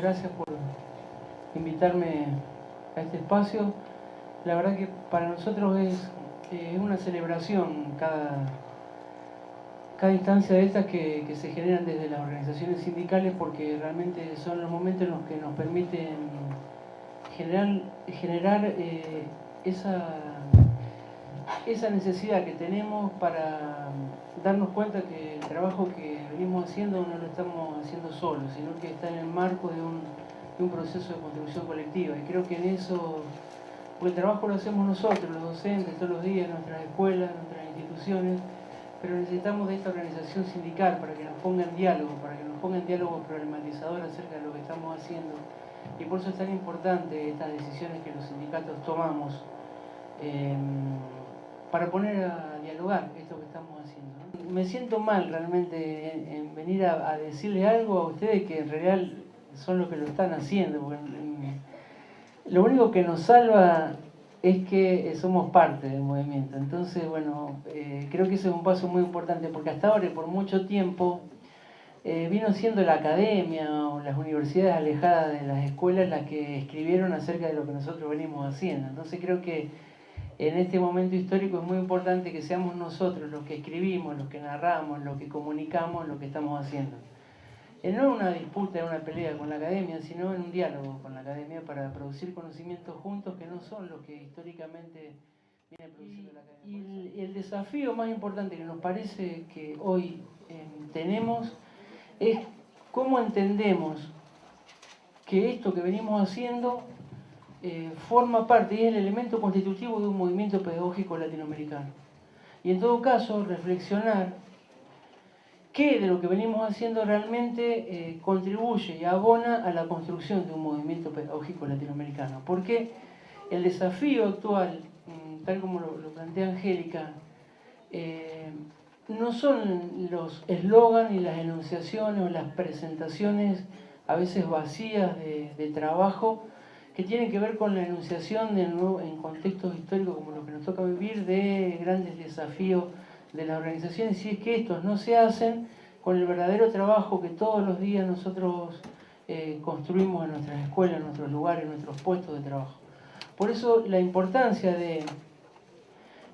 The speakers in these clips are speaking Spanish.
gracias por invitarme a este espacio. La verdad que para nosotros es una celebración cada instancia de estas que se generan desde las organizaciones sindicales, porque realmente son los momentos en los que nos permiten generar esa necesidad que tenemos para darnos cuenta que el trabajo que venimos haciendo no lo estamos haciendo solos, sino que está en el marco de un proceso de construcción colectiva. Y creo que en eso, porque el trabajo lo hacemos nosotros, los docentes, todos los días, en nuestras escuelas, en nuestras instituciones, pero necesitamos de esta organización sindical para que nos ponga en diálogo, problematizador acerca de lo que estamos haciendo. Y por eso es tan importante estas decisiones que los sindicatos tomamos para poner a dialogar esto que estamos haciendo, ¿no? Me siento mal realmente en venir a decirle algo a ustedes que en realidad son los que lo están haciendo, porque lo único que nos salva es que somos parte del movimiento. Entonces, bueno, creo que ese es un paso muy importante, porque hasta ahora y por mucho tiempo vino siendo la academia o las universidades alejadas de las escuelas las que escribieron acerca de lo que nosotros venimos haciendo. Entonces creo que en este momento histórico es muy importante que seamos nosotros los que escribimos, los que narramos, los que comunicamos lo que estamos haciendo. No en una disputa, en una pelea con la academia, sino en un diálogo con la academia para producir conocimientos juntos que no son los que históricamente viene produciendo la academia. Y el desafío más importante que nos parece que hoy tenemos es cómo entendemos que esto que venimos haciendo forma parte y es el elemento constitutivo de un movimiento pedagógico latinoamericano. Y en todo caso, reflexionar qué de lo que venimos haciendo realmente contribuye y abona a la construcción de un movimiento pedagógico latinoamericano. Porque el desafío actual, tal como lo plantea Angélica, no son los eslogans y las enunciaciones o las presentaciones a veces vacías de trabajo que tienen que ver con la enunciación en contextos históricos como los que nos toca vivir de grandes desafíos de las organizaciones, si es que estos no se hacen con el verdadero trabajo que todos los días nosotros construimos en nuestras escuelas, en nuestros lugares, en nuestros puestos de trabajo. Por eso la importancia de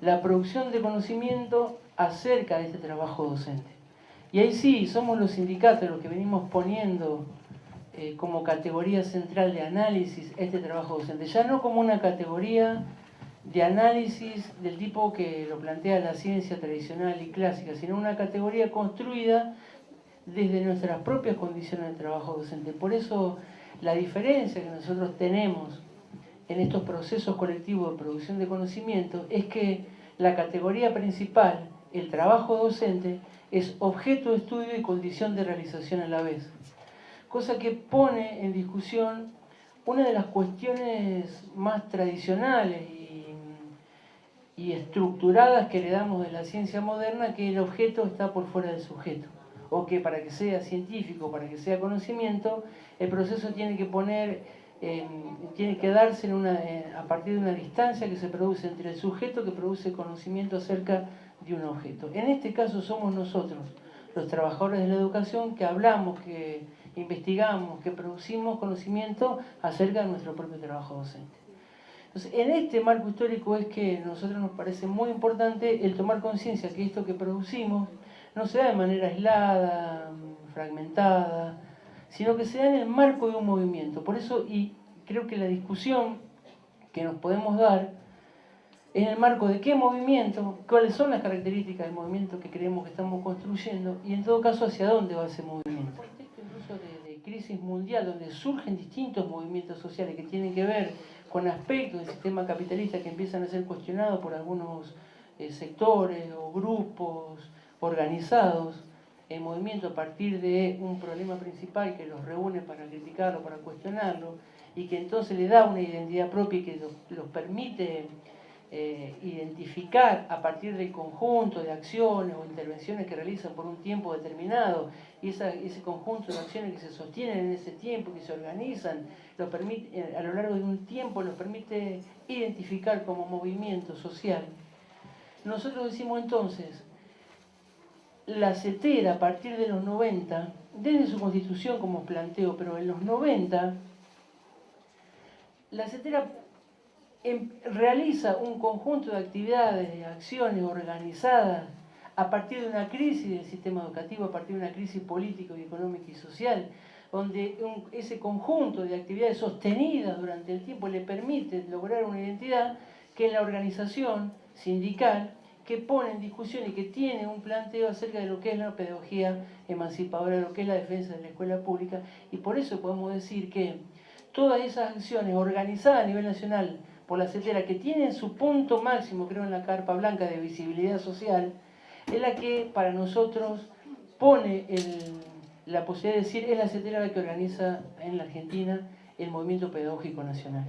la producción de conocimiento acerca de este trabajo docente. Y ahí sí, somos los sindicatos los que venimos poniendo como categoría central de análisis este trabajo docente, ya no como una categoría de análisis del tipo que lo plantea la ciencia tradicional y clásica, sino una categoría construida desde nuestras propias condiciones de trabajo docente. Por eso la diferencia que nosotros tenemos en estos procesos colectivos de producción de conocimiento es que la categoría principal, el trabajo docente, es objeto de estudio y condición de realización a la vez. Cosa que pone en discusión una de las cuestiones más tradicionales y estructuradas que heredamos de la ciencia moderna, que el objeto está por fuera del sujeto, o que para que sea científico, para que sea conocimiento, el proceso tiene que darse a partir de una distancia que se produce entre el sujeto que produce conocimiento acerca de un objeto. En este caso somos nosotros, los trabajadores de la educación, que hablamos, que investigamos, que producimos conocimiento acerca de nuestro propio trabajo docente. Entonces, en este marco histórico es que a nosotros nos parece muy importante el tomar conciencia que esto que producimos no se da de manera aislada, fragmentada, sino que se da en el marco de un movimiento. Por eso, y creo que la discusión que nos podemos dar es en el marco de qué movimiento, cuáles son las características del movimiento que creemos que estamos construyendo y en todo caso hacia dónde va ese movimiento. Un contexto incluso de crisis mundial donde surgen distintos movimientos sociales que tienen que ver con aspectos del sistema capitalista que empiezan a ser cuestionados por algunos sectores o grupos organizados en movimiento a partir de un problema principal que los reúne para criticarlo, para cuestionarlo, y que entonces le da una identidad propia y que los permite identificar a partir del conjunto de acciones o intervenciones que realizan por un tiempo determinado, y ese conjunto de acciones que se sostienen en ese tiempo, que se organizan, a lo largo de un tiempo, los permite identificar como movimiento social. Nosotros decimos entonces, la CETERA a partir de los 90, desde su constitución como planteo, pero en los 90, la CETERA realiza un conjunto de actividades, de acciones organizadas a partir de una crisis del sistema educativo, a partir de una crisis política y económica y social, donde ese conjunto de actividades sostenidas durante el tiempo le permite lograr una identidad que es la organización sindical, que pone en discusión y que tiene un planteo acerca de lo que es la pedagogía emancipadora, de lo que es la defensa de la escuela pública, y por eso podemos decir que todas esas acciones organizadas a nivel nacional por la CETERA, que tienen su punto máximo, creo, en la Carpa Blanca de visibilidad social, es la que para nosotros pone la posibilidad de decir es la CETERA la que organiza en la Argentina el movimiento pedagógico nacional.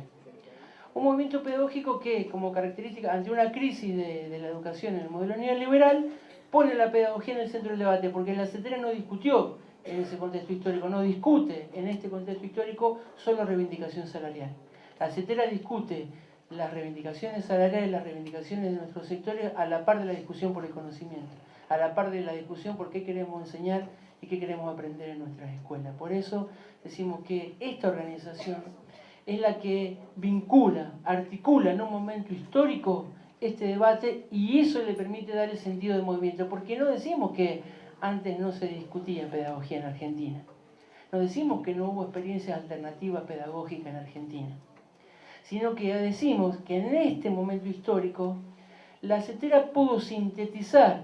Un movimiento pedagógico que, como característica, ante una crisis de la educación en el modelo neoliberal, pone la pedagogía en el centro del debate, porque la CETERA no discutió en ese contexto histórico, no discute en este contexto histórico solo reivindicación salarial. La CETERA discute las reivindicaciones salariales, las reivindicaciones de nuestros sectores a la par de la discusión por el conocimiento, a la par de la discusión por qué queremos enseñar y qué queremos aprender en nuestras escuelas. Por eso decimos que esta organización es la que vincula, articula en un momento histórico este debate, y eso le permite dar el sentido de movimiento, porque no decimos que antes no se discutía pedagogía en Argentina, no decimos que no hubo experiencias alternativas pedagógicas en Argentina, sino que decimos que en este momento histórico la CETERA pudo sintetizar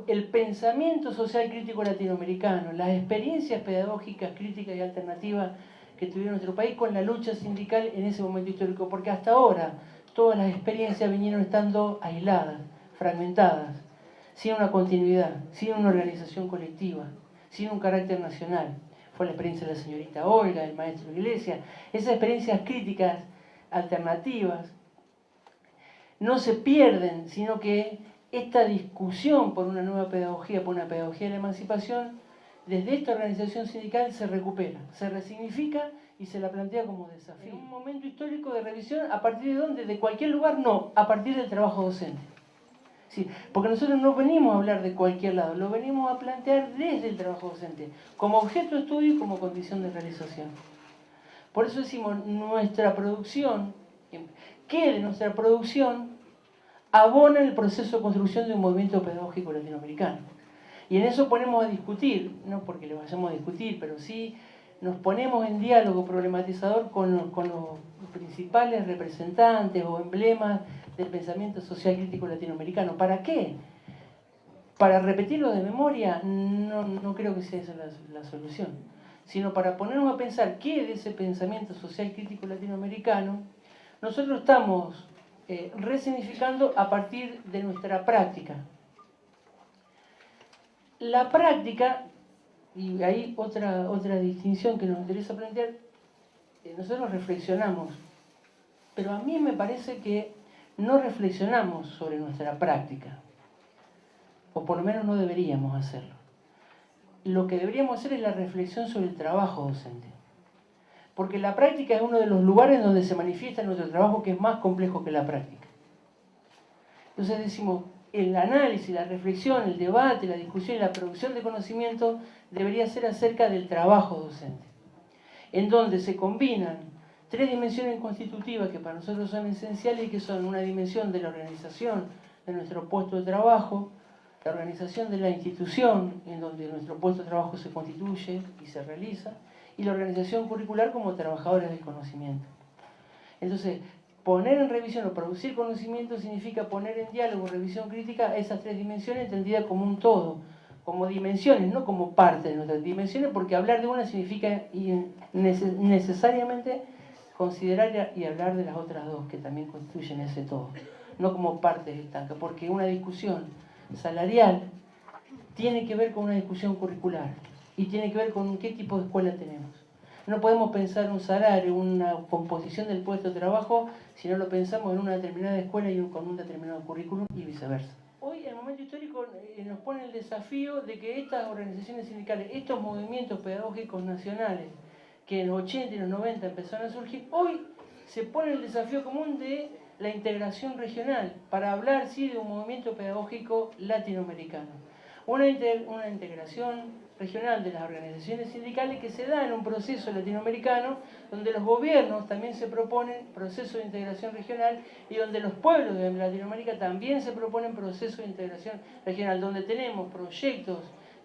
el pensamiento social crítico latinoamericano, las experiencias pedagógicas críticas y alternativas que tuvieron nuestro país con la lucha sindical en ese momento histórico, porque hasta ahora todas las experiencias vinieron estando aisladas, fragmentadas, sin una continuidad, sin una organización colectiva, sin un carácter nacional. Fue la experiencia de la señorita Olga, del maestro Iglesias. Esas experiencias críticas alternativas no se pierden, sino que esta discusión por una nueva pedagogía, por una pedagogía de la emancipación, desde esta organización sindical se recupera, se resignifica y se la plantea como desafío. En un momento histórico de revisión, ¿a partir de dónde? ¿De cualquier lugar? No, a partir del trabajo docente. Sí, porque nosotros no venimos a hablar de cualquier lado, lo venimos a plantear desde el trabajo docente, como objeto de estudio y como condición de realización. Por eso decimos, nuestra producción, que de nuestra producción abona el proceso de construcción de un movimiento pedagógico latinoamericano. Y en eso ponemos a discutir, no porque lo vayamos a discutir, pero sí nos ponemos en diálogo problematizador con los principales representantes o emblemas del pensamiento social crítico latinoamericano. ¿Para qué? Para repetirlo de memoria, no creo que sea esa la solución, sino para ponernos a pensar qué de ese pensamiento social crítico latinoamericano nosotros estamos resignificando a partir de nuestra práctica. La práctica, y hay otra distinción que nos interesa plantear, nosotros reflexionamos, pero a mí me parece que no reflexionamos sobre nuestra práctica, o por lo menos no deberíamos hacerlo. Lo que deberíamos hacer es la reflexión sobre el trabajo docente, porque la práctica es uno de los lugares donde se manifiesta nuestro trabajo, que es más complejo que la práctica. Entonces decimos, el análisis, la reflexión, el debate, la discusión y la producción de conocimiento debería ser acerca del trabajo docente, en donde se combinan tres dimensiones constitutivas que para nosotros son esenciales y que son una dimensión de la organización de nuestro puesto de trabajo, la organización de la institución en donde nuestro puesto de trabajo se constituye y se realiza, y la organización curricular como trabajadores del conocimiento. Entonces, poner en revisión o producir conocimiento significa poner en diálogo, revisión crítica, esas tres dimensiones entendidas como un todo, como dimensiones, no como parte de nuestras dimensiones, porque hablar de una significa necesariamente considerar y hablar de las otras dos que también constituyen ese todo, no como partes estancas, porque una discusión salarial tiene que ver con una discusión curricular y tiene que ver con qué tipo de escuela tenemos. No podemos pensar un salario, una composición del puesto de trabajo, si no lo pensamos en una determinada escuela y con un determinado currículum y viceversa. Hoy el momento histórico nos pone el desafío de que estas organizaciones sindicales, estos movimientos pedagógicos nacionales, que en los 80 y los 90 empezaron a surgir, hoy se pone el desafío común de la integración regional, para hablar sí de un movimiento pedagógico latinoamericano. una integración regional de las organizaciones sindicales que se da en un proceso latinoamericano donde los gobiernos también se proponen procesos de integración regional y donde los pueblos de Latinoamérica también se proponen procesos de integración regional, donde tenemos proyectos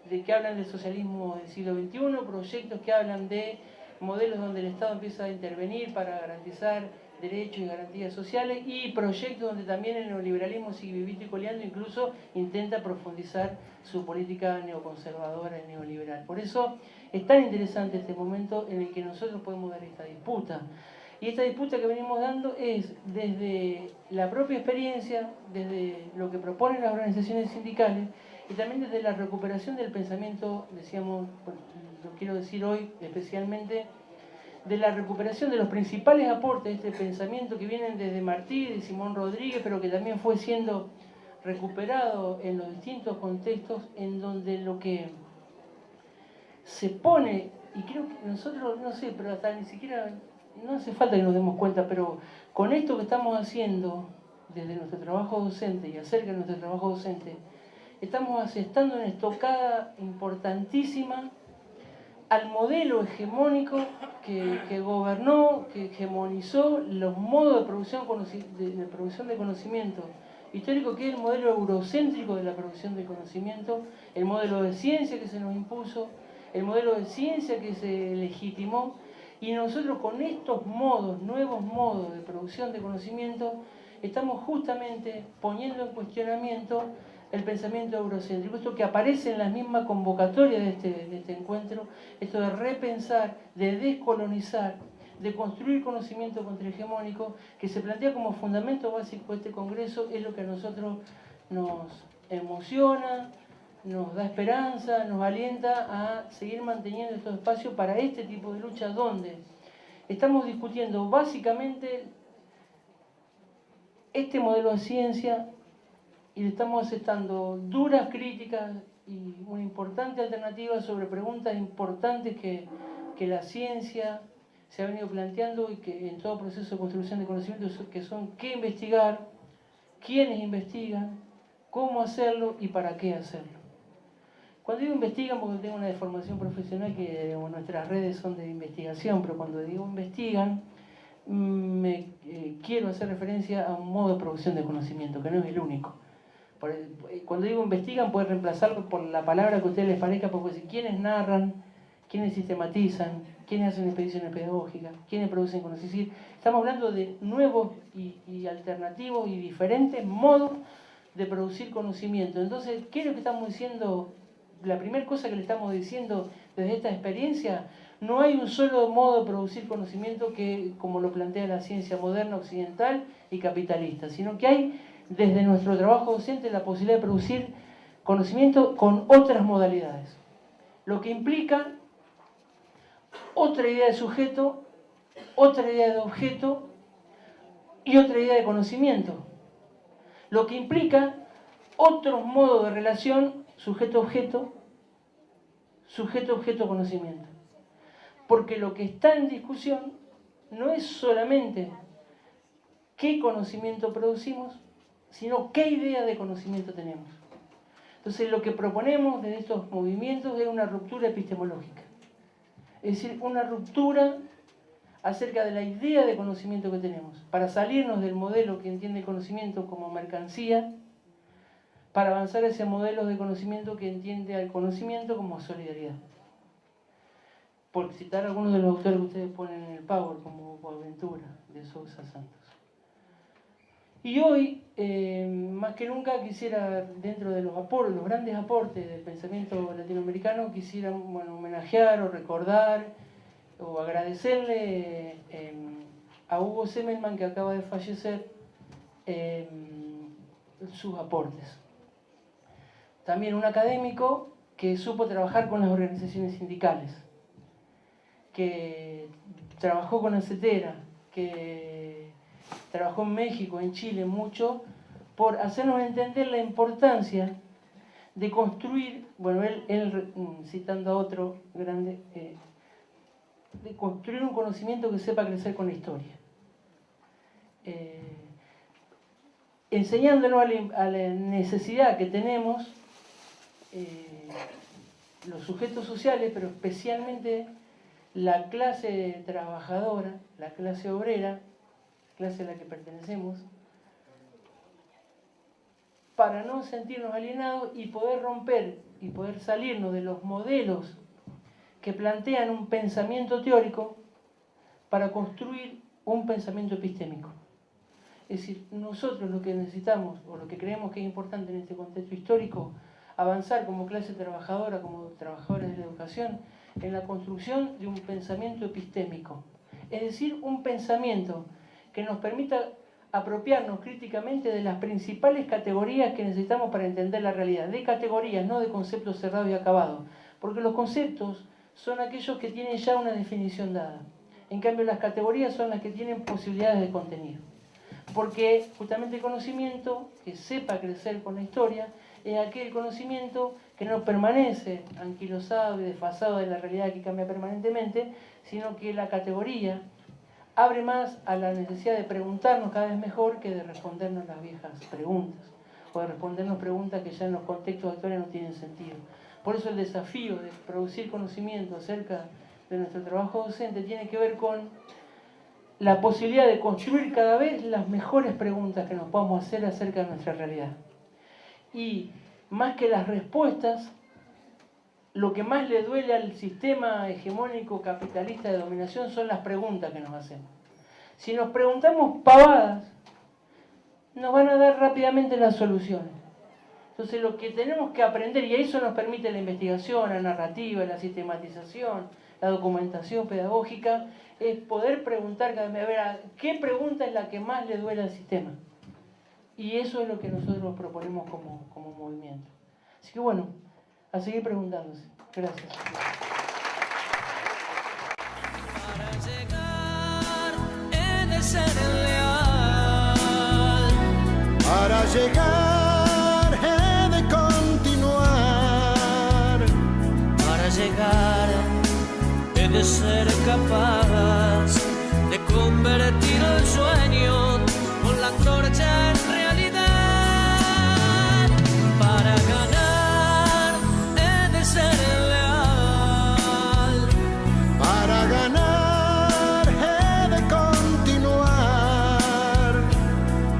que hablan del socialismo del siglo XXI, proyectos que hablan de modelos donde el Estado empieza a intervenir para garantizar derechos y garantías sociales, y proyectos donde también el neoliberalismo sigue vivito y coleando, incluso intenta profundizar su política neoconservadora y neoliberal. Por eso es tan interesante este momento en el que nosotros podemos dar esta disputa. Y esta disputa que venimos dando es desde la propia experiencia, desde lo que proponen las organizaciones sindicales, y también desde la recuperación del pensamiento, decíamos, lo quiero decir hoy especialmente, de la recuperación de los principales aportes de este pensamiento que vienen desde Martí, de Simón Rodríguez, pero que también fue siendo recuperado en los distintos contextos en donde lo que se pone, y creo que nosotros, no sé, pero hasta ni siquiera, no hace falta que nos demos cuenta, pero con esto que estamos haciendo desde nuestro trabajo docente y acerca de nuestro trabajo docente, estamos asestando una estocada importantísima al modelo hegemónico que gobernó, que hegemonizó los modos de producción de conocimiento histórico, que es el modelo eurocéntrico de la producción de conocimiento, el modelo de ciencia que se nos impuso, el modelo de ciencia que se legitimó, y nosotros con estos modos, nuevos modos de producción de conocimiento, estamos justamente poniendo en cuestionamiento el pensamiento eurocéntrico, esto que aparece en la misma convocatoria de este encuentro, esto de repensar, de descolonizar, de construir conocimiento contrahegemónico, que se plantea como fundamento básico de este congreso, es lo que a nosotros nos emociona, nos da esperanza, nos alienta a seguir manteniendo estos espacios para este tipo de lucha, donde estamos discutiendo básicamente este modelo de ciencia y le estamos aceptando duras críticas y una importante alternativa sobre preguntas importantes que la ciencia se ha venido planteando y que en todo proceso de construcción de conocimiento, que son qué investigar, quiénes investigan, cómo hacerlo y para qué hacerlo. Cuando digo investigan, porque tengo una deformación profesional que digamos, nuestras redes son de investigación, pero cuando digo investigan, quiero hacer referencia a un modo de producción de conocimiento, que no es el único. Cuando digo investigan, puede reemplazarlo por la palabra que a ustedes les parezca, porque si quienes narran, quienes sistematizan, quienes hacen expediciones pedagógicas, quienes producen conocimiento. Estamos hablando de nuevos y alternativos y diferentes modos de producir conocimiento. Entonces, ¿qué es lo que estamos diciendo? La primera cosa que le estamos diciendo desde esta experiencia, no hay un solo modo de producir conocimiento que, como lo plantea la ciencia moderna, occidental y capitalista, sino que hay desde nuestro trabajo docente la posibilidad de producir conocimiento con otras modalidades, lo que implica otra idea de sujeto, otra idea de objeto y otra idea de conocimiento, lo que implica otros modos de relación sujeto-objeto, sujeto-objeto-conocimiento. Porque lo que está en discusión no es solamente qué conocimiento producimos, sino qué idea de conocimiento tenemos. Entonces lo que proponemos desde estos movimientos es una ruptura epistemológica. Es decir, una ruptura acerca de la idea de conocimiento que tenemos, para salirnos del modelo que entiende el conocimiento como mercancía, para avanzar hacia modelos de conocimiento que entiende al conocimiento como solidaridad. Por citar algunos de los autores que ustedes ponen en el Power, como Boaventura, de Sousa Santos. Y hoy, más que nunca, quisiera, dentro de los grandes aportes del pensamiento latinoamericano, quisiera homenajear o recordar o agradecerle a Hugo Semmelman, que acaba de fallecer, sus aportes. También un académico que supo trabajar con las organizaciones sindicales, que trabajó con ACETERA, que trabajó en México, en Chile mucho, por hacernos entender la importancia de construir, bueno, él citando a otro grande, de construir un conocimiento que sepa crecer con la historia. Enseñándonos a la necesidad que tenemos los sujetos sociales, pero especialmente la clase trabajadora, la clase obrera, clase a la que pertenecemos, para no sentirnos alienados y poder romper y poder salirnos de los modelos que plantean un pensamiento teórico para construir un pensamiento epistémico. Es decir, nosotros lo que necesitamos, o lo que creemos que es importante en este contexto histórico, avanzar como clase trabajadora, como trabajadores de la educación, en la construcción de un pensamiento epistémico. Es decir, un pensamiento que nos permita apropiarnos críticamente de las principales categorías que necesitamos para entender la realidad. De categorías, no de conceptos cerrados y acabados. Porque los conceptos son aquellos que tienen ya una definición dada. En cambio, las categorías son las que tienen posibilidades de contenido. Porque justamente el conocimiento que sepa crecer con la historia es aquel conocimiento que no permanece anquilosado y desfasado de la realidad que cambia permanentemente, sino que la categoría abre más a la necesidad de preguntarnos cada vez mejor que de respondernos las viejas preguntas, o de respondernos preguntas que ya en los contextos actuales no tienen sentido. Por eso el desafío de producir conocimiento acerca de nuestro trabajo docente tiene que ver con la posibilidad de construir cada vez las mejores preguntas que nos podamos hacer acerca de nuestra realidad. Y más que las respuestas, lo que más le duele al sistema hegemónico capitalista de dominación son las preguntas que nos hacemos. Si nos preguntamos pavadas, nos van a dar rápidamente las soluciones. Entonces lo que tenemos que aprender, y eso nos permite la investigación, la narrativa, la sistematización, la documentación pedagógica, es poder preguntar cada vez, a ver, ¿qué pregunta es la que más le duele al sistema? Y eso es lo que nosotros proponemos como movimiento. Así que bueno, a seguir preguntándose. Gracias. Para llegar he de ser leal. Para llegar he de continuar. Para llegar he de ser capaz de convertir el sueño con la antorcha en realidad. Para ganar he de ser leal. Para ganar he de continuar.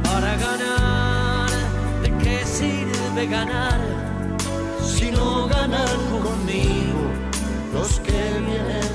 Para ganar, ¿de qué sirve ganar Si no ganan conmigo los que vienen